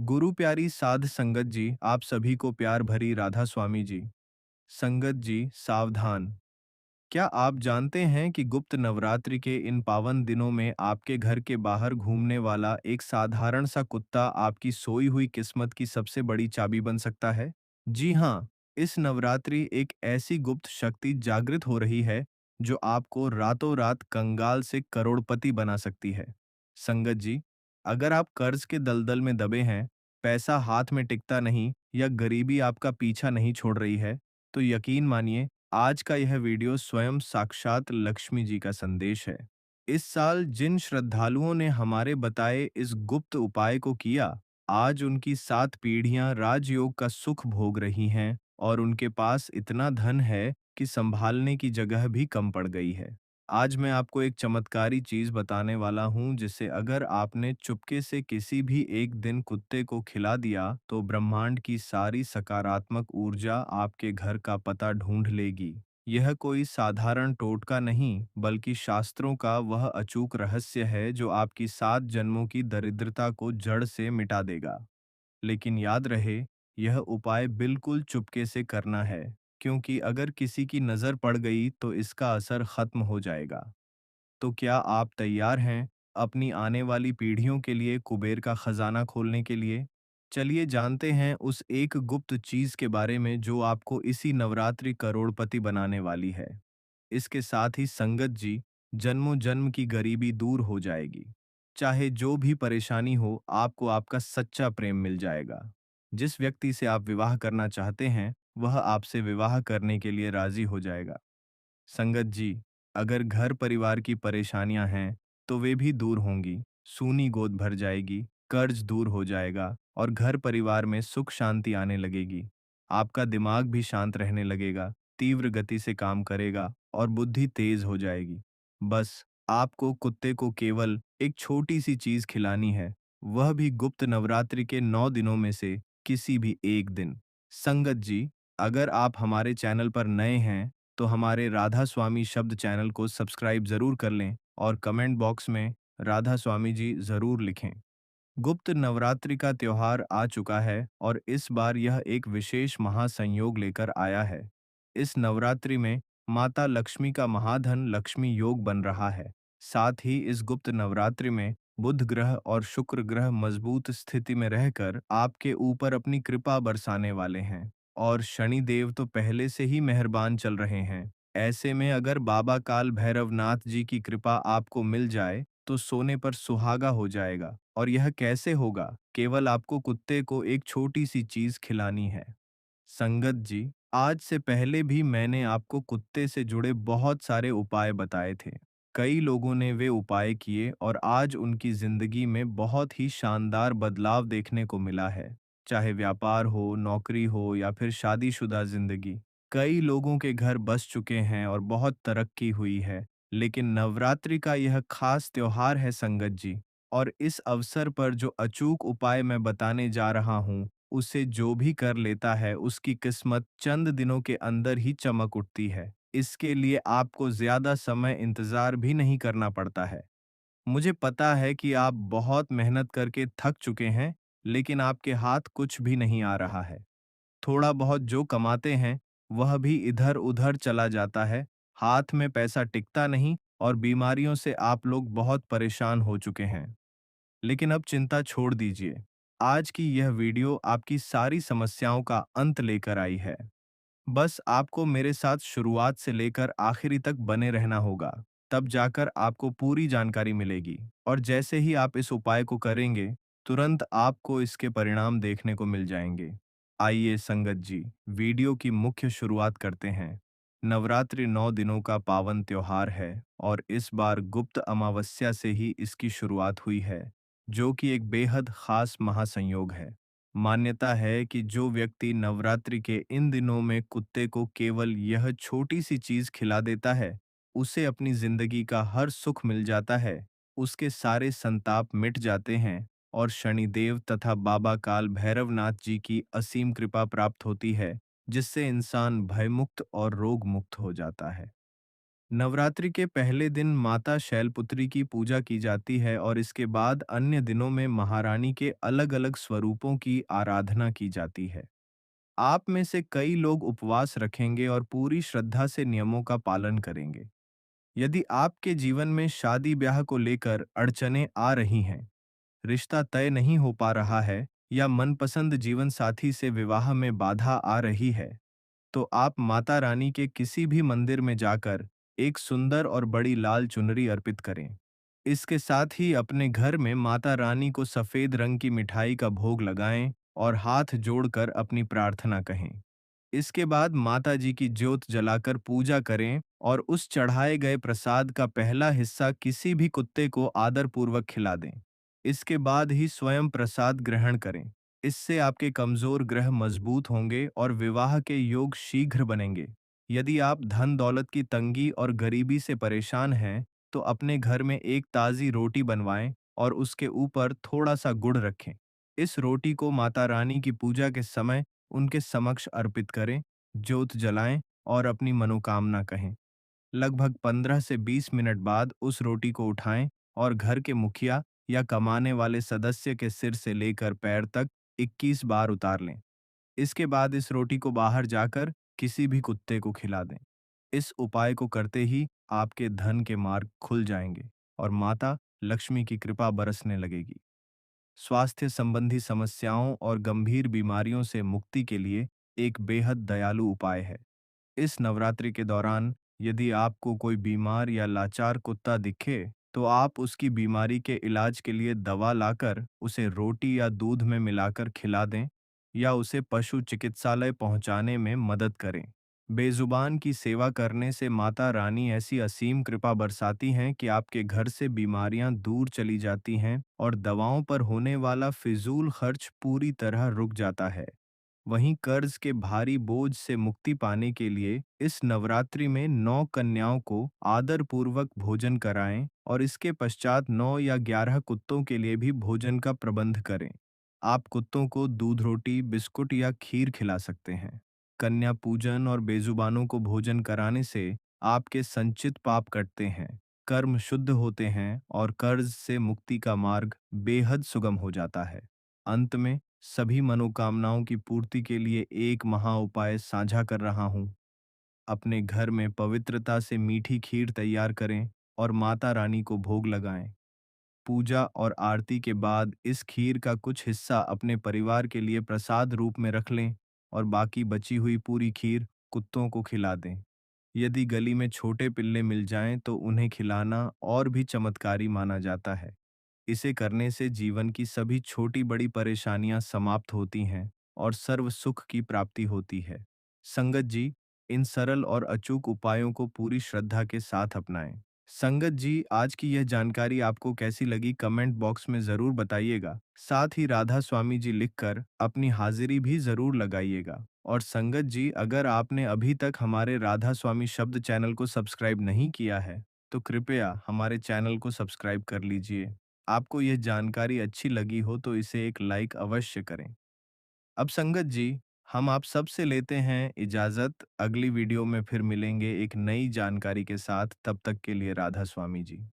गुरु प्यारी साध संगत जी, आप सभी को प्यार भरी राधा स्वामी जी। संगत जी, सावधान। क्या आप जानते हैं कि गुप्त नवरात्रि के इन पावन दिनों में आपके घर के बाहर घूमने वाला एक साधारण सा कुत्ता आपकी सोई हुई किस्मत की सबसे बड़ी चाबी बन सकता है? जी हाँ, इस नवरात्रि एक ऐसी गुप्त शक्ति जागृत हो रही है जो आपको रातों रात कंगाल से करोड़पति बना सकती है। संगत जी, अगर आप कर्ज के दलदल में दबे हैं, पैसा हाथ में टिकता नहीं या गरीबी आपका पीछा नहीं छोड़ रही है, तो यकीन मानिए आज का यह वीडियो स्वयं साक्षात लक्ष्मी जी का संदेश है। इस साल जिन श्रद्धालुओं ने हमारे बताए इस गुप्त उपाय को किया, आज उनकी 7 पीढ़ियां राजयोग का सुख भोग रही हैं और उनके पास इतना धन है कि संभालने की जगह भी कम पड़ गई है। आज मैं आपको एक चमत्कारी चीज बताने वाला हूं जिसे अगर आपने चुपके से किसी भी एक दिन कुत्ते को खिला दिया तो ब्रह्मांड की सारी सकारात्मक ऊर्जा आपके घर का पता ढूंढ लेगी। यह कोई साधारण टोटका नहीं बल्कि शास्त्रों का वह अचूक रहस्य है जो आपकी 7 जन्मों की दरिद्रता को जड़ से मिटा देगा। लेकिन याद रहे, यह उपाय बिल्कुल चुपके से करना है, क्योंकि अगर किसी की नज़र पड़ गई तो इसका असर खत्म हो जाएगा। तो क्या आप तैयार हैं अपनी आने वाली पीढ़ियों के लिए कुबेर का खजाना खोलने के लिए? चलिए जानते हैं उस एक गुप्त चीज के बारे में जो आपको इसी नवरात्रि करोड़पति बनाने वाली है। इसके साथ ही संगत जी, जन्मों जन्म की गरीबी दूर हो जाएगी। चाहे जो भी परेशानी हो, आपको आपका सच्चा प्रेम मिल जाएगा। जिस व्यक्ति से आप विवाह करना चाहते हैं, वह आपसे विवाह करने के लिए राजी हो जाएगा। संगत जी, अगर घर परिवार की परेशानियां हैं, तो वे भी दूर होंगी, सूनी गोद भर जाएगी, कर्ज दूर हो जाएगा और घर परिवार में सुख शांति आने लगेगी। आपका दिमाग भी शांत रहने लगेगा, तीव्र गति से काम करेगा और बुद्धि तेज हो जाएगी। बस आपको कुत्ते को केवल एक छोटी सी चीज खिलानी है, वह भी गुप्त नवरात्रि के 9 दिनों में से किसी भी एक दिन। संगत जी, अगर आप हमारे चैनल पर नए हैं तो हमारे राधा स्वामी शब्द चैनल को सब्सक्राइब जरूर कर लें और कमेंट बॉक्स में राधा स्वामी जी जरूर लिखें। गुप्त नवरात्रि का त्योहार आ चुका है और इस बार यह एक विशेष महासंयोग लेकर आया है। इस नवरात्रि में माता लक्ष्मी का महाधन लक्ष्मी योग बन रहा है। साथ ही इस गुप्त नवरात्रि में बुध ग्रह और शुक्र ग्रह मजबूत स्थिति में रहकर आपके ऊपर अपनी कृपा बरसाने वाले हैं और शनि देव तो पहले से ही मेहरबान चल रहे हैं। ऐसे में अगर बाबा काल भैरवनाथ जी की कृपा आपको मिल जाए तो सोने पर सुहागा हो जाएगा। और यह कैसे होगा? केवल आपको कुत्ते को एक छोटी सी चीज खिलानी है। संगत जी, आज से पहले भी मैंने आपको कुत्ते से जुड़े बहुत सारे उपाय बताए थे। कई लोगों ने वे उपाय किए और आज उनकी जिंदगी में बहुत ही शानदार बदलाव देखने को मिला है। चाहे व्यापार हो, नौकरी हो या फिर शादीशुदा जिंदगी। कई लोगों के घर बस चुके हैं और बहुत तरक्की हुई है। लेकिन नवरात्रि का यह खास त्योहार है संगत जी, और इस अवसर पर जो अचूक उपाय मैं बताने जा रहा हूँ, उसे जो भी कर लेता है उसकी किस्मत चंद दिनों के अंदर ही चमक उठती है। इसके लिए आपको ज्यादा समय इंतजार भी नहीं करना पड़ता है। मुझे पता है कि आप बहुत मेहनत करके थक चुके हैं, लेकिन आपके हाथ कुछ भी नहीं आ रहा है। थोड़ा बहुत जो कमाते हैं, वह भी इधर-उधर चला जाता है, हाथ में पैसा टिकता नहीं और बीमारियों से आप लोग बहुत परेशान हो चुके हैं। लेकिन अब चिंता छोड़ दीजिए। आज की यह वीडियो आपकी सारी समस्याओं का अंत लेकर आई है। बस आपको मेरे साथ शुरुआत से लेकर आखिरी तक बने रहना होगा। तब जाकर आपको पूरी जानकारी मिलेगी और जैसे ही आप इस उपाय को करेंगे, तुरंत आपको इसके परिणाम देखने को मिल जाएंगे। आइए संगत जी, वीडियो की मुख्य शुरुआत करते हैं। नवरात्रि 9 दिनों का पावन त्योहार है और इस बार गुप्त अमावस्या से ही इसकी शुरुआत हुई है, जो कि एक बेहद खास महासंयोग है। मान्यता है कि जो व्यक्ति नवरात्रि के इन दिनों में कुत्ते को केवल यह छोटी सी चीज खिला देता है, उसे अपनी जिंदगी का हर सुख मिल जाता है, उसके सारे संताप मिट जाते हैं और शनिदेव तथा बाबा काल भैरवनाथ जी की असीम कृपा प्राप्त होती है, जिससे इंसान भयमुक्त और रोग मुक्त हो जाता है। नवरात्रि के पहले दिन माता शैलपुत्री की पूजा की जाती है और इसके बाद अन्य दिनों में महारानी के अलग-अलग स्वरूपों की आराधना की जाती है। आप में से कई लोग उपवास रखेंगे और पूरी श्रद्धा से नियमों का पालन करेंगे। यदि आपके जीवन में शादी ब्याह को लेकर अड़चनें आ रही हैं, रिश्ता तय नहीं हो पा रहा है या मनपसंद जीवन साथी से विवाह में बाधा आ रही है, तो आप माता रानी के किसी भी मंदिर में जाकर एक सुंदर और बड़ी लाल चुनरी अर्पित करें। इसके साथ ही अपने घर में माता रानी को सफेद रंग की मिठाई का भोग लगाएं और हाथ जोड़कर अपनी प्रार्थना कहें। इसके बाद माता जी की ज्योत जलाकर पूजा करें और उस चढ़ाए गए प्रसाद का पहला हिस्सा किसी भी कुत्ते को आदरपूर्वक खिला दें। इसके बाद ही स्वयं प्रसाद ग्रहण करें। इससे आपके कमजोर ग्रह मजबूत होंगे और विवाह के योग शीघ्र बनेंगे। यदि आप धन दौलत की तंगी और गरीबी से परेशान हैं, तो अपने घर में एक ताज़ी रोटी बनवाएं और उसके ऊपर थोड़ा सा गुड़ रखें। इस रोटी को माता रानी की पूजा के समय उनके समक्ष अर्पित करें, ज्योत जलाएं और अपनी मनोकामना कहें। लगभग 15 से 20 मिनट बाद उस रोटी को उठाएं और घर के मुखिया या कमाने वाले सदस्य के सिर से लेकर पैर तक 21 बार उतार लें। इसके बाद इस रोटी को बाहर जाकर किसी भी कुत्ते को खिला दें। इस उपाय को करते ही आपके धन के मार्ग खुल जाएंगे और माता लक्ष्मी की कृपा बरसने लगेगी। स्वास्थ्य संबंधी समस्याओं और गंभीर बीमारियों से मुक्ति के लिए एक बेहद दयालु उपाय है। इस नवरात्रि के दौरान यदि आपको कोई बीमार या लाचार कुत्ता दिखे, तो आप उसकी बीमारी के इलाज के लिए दवा लाकर उसे रोटी या दूध में मिलाकर खिला दें या उसे पशु चिकित्सालय पहुंचाने में मदद करें। बेजुबान की सेवा करने से माता रानी ऐसी असीम कृपा बरसाती हैं कि आपके घर से बीमारियां दूर चली जाती हैं और दवाओं पर होने वाला फिजूल खर्च पूरी तरह रुक जाता है। वहीं कर्ज के भारी बोझ से मुक्ति पाने के लिए इस नवरात्रि में 9 कन्याओं को आदरपूर्वक भोजन कराएं और इसके पश्चात 9 या 11 कुत्तों के लिए भी भोजन का प्रबंध करें। आप कुत्तों को दूध रोटी, बिस्कुट या खीर खिला सकते हैं। कन्या पूजन और बेजुबानों को भोजन कराने से आपके संचित पाप कटते हैं, कर्म शुद्ध होते हैं और कर्ज से मुक्ति का मार्ग बेहद सुगम हो जाता है। अंत में सभी मनोकामनाओं की पूर्ति के लिए एक महा उपाय साझा कर रहा हूँ। अपने घर में पवित्रता से मीठी खीर तैयार करें और माता रानी को भोग लगाएं। पूजा और आरती के बाद इस खीर का कुछ हिस्सा अपने परिवार के लिए प्रसाद रूप में रख लें और बाकी बची हुई पूरी खीर कुत्तों को खिला दें। यदि गली में छोटे पिल्ले मिल जाएं तो उन्हें खिलाना और भी चमत्कारी माना जाता है। इसे करने से जीवन की सभी छोटी बड़ी परेशानियां समाप्त होती हैं और सर्व सुख की प्राप्ति होती है। संगत जी, इन सरल और अचूक उपायों को पूरी श्रद्धा के साथ अपनाएं। संगत जी, आज की यह जानकारी आपको कैसी लगी कमेंट बॉक्स में ज़रूर बताइएगा। साथ ही राधा स्वामी जी लिखकर अपनी हाजिरी भी ज़रूर लगाइएगा। और संगत जी, अगर आपने अभी तक हमारे राधा स्वामी शब्द चैनल को सब्सक्राइब नहीं किया है, तो कृपया हमारे चैनल को सब्सक्राइब कर लीजिए। आपको यह जानकारी अच्छी लगी हो तो इसे एक लाइक अवश्य करें। अब संगत जी, हम आप सबसे लेते हैं इजाज़त। अगली वीडियो में फिर मिलेंगे एक नई जानकारी के साथ। तब तक के लिए राधा स्वामी जी।